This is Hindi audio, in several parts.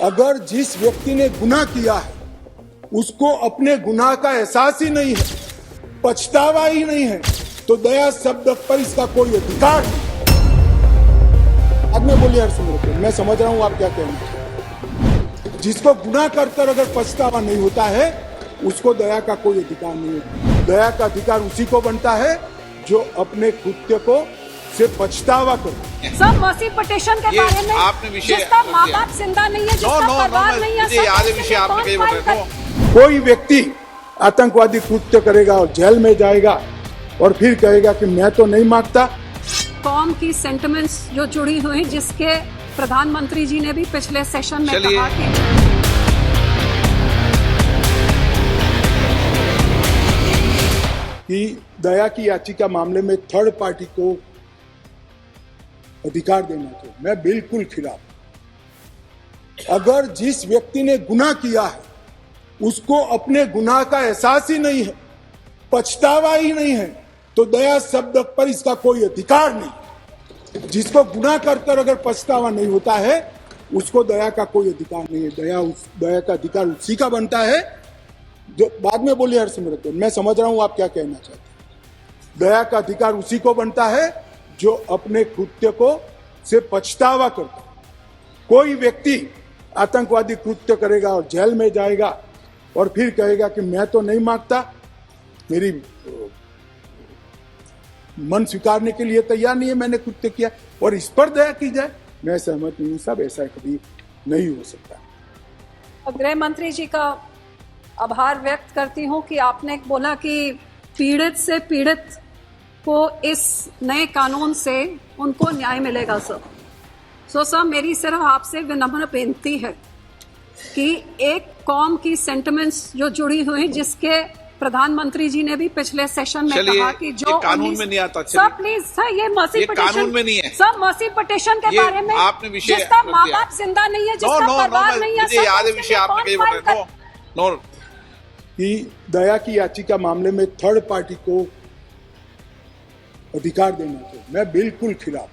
अगर जिस व्यक्ति ने गुनाह किया है उसको अपने गुनाह का एहसास ही नहीं है, पछतावा ही नहीं है, तो दया शब्द पर इसका कोई अधिकार नहीं। अब मैं बोलिए हरसिमरत, मैं समझ रहा हूं आप क्या कहना चाहते हैं। जिसको गुनाह कर अगर पछतावा नहीं होता है उसको दया का कोई अधिकार नहीं है। दया का अधिकार उसी को बनता है जो अपने कृत्य को से पछतावा करे। सब मर्सी पिटीशन के बारे में आपने विषय जिसका माँ बाप जिंदा नहीं है, जिसका परिवार नहीं है, मुझे याद है विषय आपने कहीं बताया। कोई व्यक्ति आतंकवादी कृत्य करेगा और जेल में जाएगा और फिर कहेगा कि मैं तो नहीं मांगता। कौम की सेंटिमेंट्स जो जुड़ी हुई हैं, जिसके प्रधानमंत्री जी ने भी पिछले सेशन में कहा कि दया की याचिका मामले में थर्ड पार्टी को अधिकार देना चाहिए। मैं बिल्कुल खिलाफ। अगर जिस व्यक्ति ने गुनाह किया है उसको अपने गुनाह का एहसास ही नहीं है, पछतावा ही नहीं है, तो दया शब्द पर इसका कोई अधिकार नहीं। जिसको गुनाह कर अगर पछतावा नहीं होता है उसको दया का कोई अधिकार नहीं है। दया का अधिकार उसी का बनता है जो बाद में बोलिए हरसिमरत, मैं समझ रहा हूं आप क्या कहना चाहते हैं। दया का अधिकार उसी को बनता है जो अपने कृत्य को से पछतावा करता है। कोई व्यक्ति आतंकवादी कृत्य करेगा और जेल में जाएगा और फिर कहेगा कि मैं तो नहीं मांगता, मेरी मन स्वीकारने के लिए तैयार नहीं है, मैंने कृत्य किया, और इस पर दया की जाए, मैं सहमत नहीं हूं साहब, ऐसा कभी नहीं हो सकता। गृह मंत्री जी का आभार व्यक्त करती हूं कि आपने बोला कि पीड़ित से पीड़ित को इस नए कानून से उनको न्याय मिलेगा सर। सर मेरी सिर्फ आपसे विनम्र बेनती है कि एक कौम की सेंटिमेंट्स जो जुड़ी हुई हैं, जिसके प्रधानमंत्री जी ने भी पिछले सेशन में कहा कि जो कानून में नहीं आता। सर प्लीज सर, ये मर्सी कानून में नहीं है। सब मर्सी पिटीशन के बारे में आपने विषय जिसका माँ बाप जिंदा नहीं है, जिसका परिवार नहीं है, मुझे याद है विषय आपने कहीं बताया कि दया की याचिका मामले में थर्ड पार्टी को अधिकार देना चाहिए। मैं बिल्कुल खिलाफ।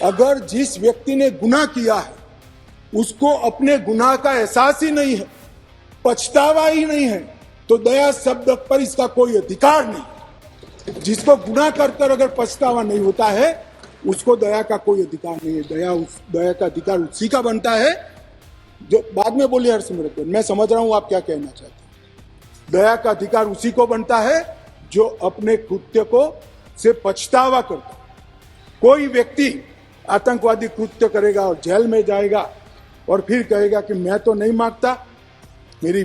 अगर जिस व्यक्ति ने गुनाह किया है उसको अपने गुनाह का एहसास ही नहीं है, पछतावा ही नहीं है, तो दया शब्द पर इसका कोई अधिकार नहीं। जिसको गुनाह कर अगर पछतावा नहीं होता है उसको दया का कोई अधिकार नहीं है। दया का अधिकार उसी का बनता है जो बाद में बोलिए हरसिमरत, मैं समझ रहा हूं आप क्या कहना चाहते हैं। दया का अधिकार उसी को बनता है जो अपने कृत्य को से पछतावा करता है। कोई व्यक्ति आतंकवादी कृत्य करेगा और जेल में जाएगा और फिर कहेगा कि मैं तो नहीं मांगता, मेरी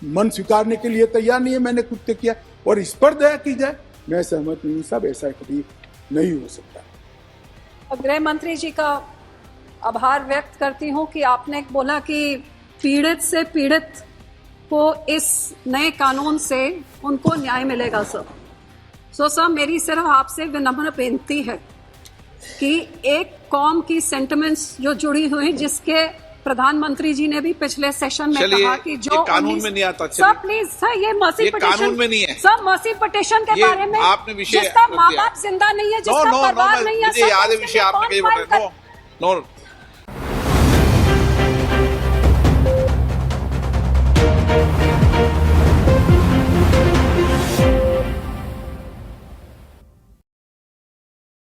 मन स्वीकारने के लिए तैयार नहीं है, मैंने कृत्य किया, और इस पर दया की जाए, मैं सहमत नहीं हूं साहब, ऐसा कभी नहीं हो सकता। गृह मंत्री जी का आभार व्यक्त करती हूं कि आपने बोला कि पीड़ित से पीड़ित को इस नए कानून से उनको न्याय मिलेगा सर। सर मेरी सिर्फ आपसे विनम्र बेनती है कि एक कौम की सेंटिमेंट्स जो जुड़ी हुई हैं, जिसके प्रधानमंत्री जी ने भी पिछले सेशन में कहा कि जो कानून में नहीं आता। सर प्लीज सर, ये मर्सी कानून में नहीं है। सब मर्सी पिटीशन के बारे में आपने विषय जिसका माँ बाप जिंदा नहीं है, जिसका परिवार नहीं है, मुझे याद है विषय आपने कहीं बताया।